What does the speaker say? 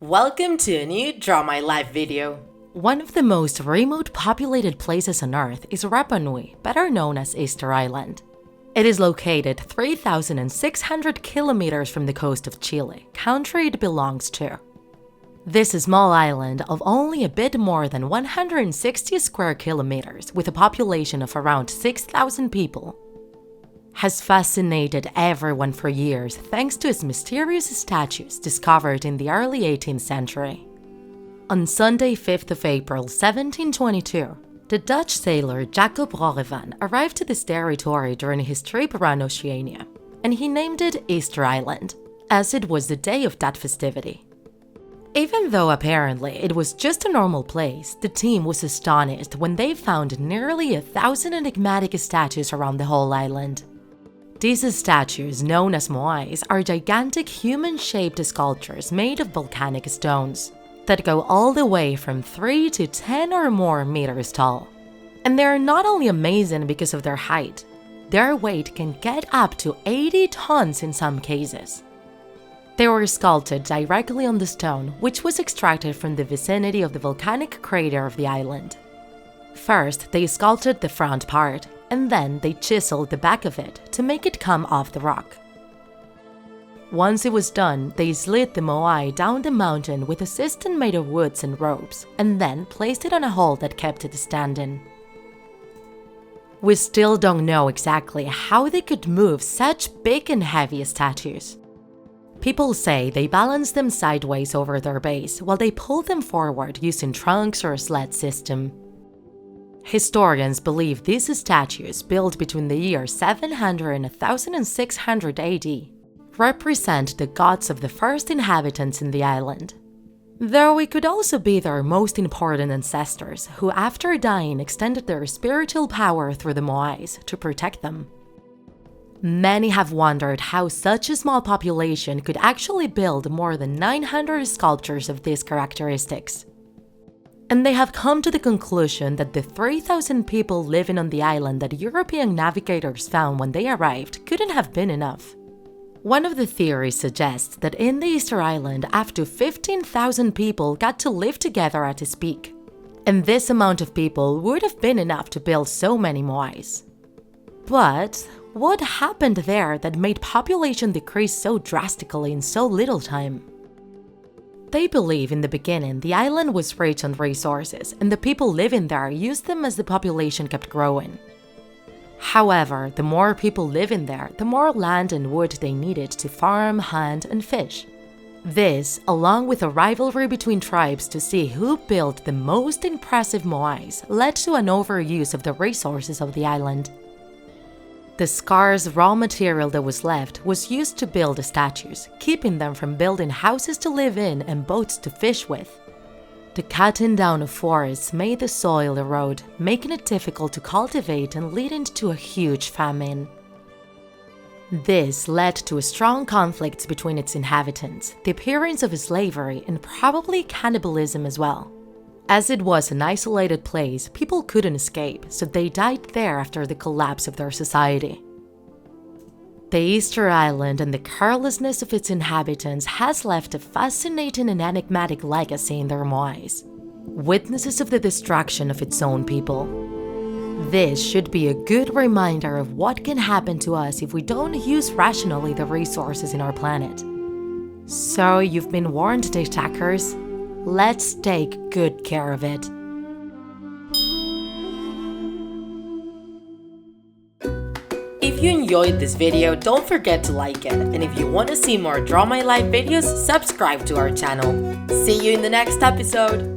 Welcome to a new Draw My Life video. One of the most remote populated places on Earth is Rapa Nui, better known as Easter Island. It is located 3,600 kilometers from the coast of Chile, country it belongs to. This small island of only a bit more than 160 square kilometers, with a population of around 6,000 people, has fascinated everyone for years thanks to its mysterious statues discovered in the early 18th century. On Sunday, 5th of April, 1722, the Dutch sailor Jacob Roggeveen arrived to this territory during his trip around Oceania, and he named it Easter Island, as it was the day of that festivity. Even though apparently it was just a normal place, the team was astonished when they found nearly 1,000 enigmatic statues around the whole island. These statues, known as Moais, are gigantic human-shaped sculptures made of volcanic stones that go all the way from 3 to 10 or more meters tall. And they are not only amazing because of their height, their weight can get up to 80 tons in some cases. They were sculpted directly on the stone, which was extracted from the vicinity of the volcanic crater of the island. First, they sculpted the front part, and then they chiseled the back of it to make it come off the rock. Once it was done, they slid the moai down the mountain with a cistern made of woods and ropes, and then placed it on a hole that kept it standing. We still don't know exactly how they could move such big and heavy statues. People say they balance them sideways over their base while they pull them forward using trunks or a sled system. Historians believe these statues, built between the years 700 and 1600 AD, represent the gods of the first inhabitants in the island. Though it could also be their most important ancestors, who after dying extended their spiritual power through the Moais to protect them. Many have wondered how such a small population could actually build more than 900 sculptures of these characteristics. And they have come to the conclusion that the 3,000 people living on the island that European navigators found when they arrived couldn't have been enough. One of the theories suggests that in the Easter Island, up to 15,000 people got to live together at its peak. And this amount of people would have been enough to build so many moais. But what happened there that made population decrease so drastically in so little time? They believe in the beginning the island was rich on resources, and the people living there used them as the population kept growing. However, the more people living there, the more land and wood they needed to farm, hunt, and fish. This, along with a rivalry between tribes to see who built the most impressive moais, led to an overuse of the resources of the island. The scarce raw material that was left was used to build the statues, keeping them from building houses to live in and boats to fish with. The cutting down of forests made the soil erode, making it difficult to cultivate and leading to a huge famine. This led to a strong conflict between its inhabitants, the appearance of slavery, and probably cannibalism as well. As it was an isolated place, people couldn't escape, so they died there after the collapse of their society. The Easter Island and the carelessness of its inhabitants has left a fascinating and enigmatic legacy in their moais, witnesses of the destruction of its own people. This should be a good reminder of what can happen to us if we don't use rationally the resources in our planet. So you've been warned, TikTakers. Let's take good care of it. If you enjoyed this video, don't forget to like it. And if you want to see more Draw My Life videos, subscribe to our channel. See you in the next episode.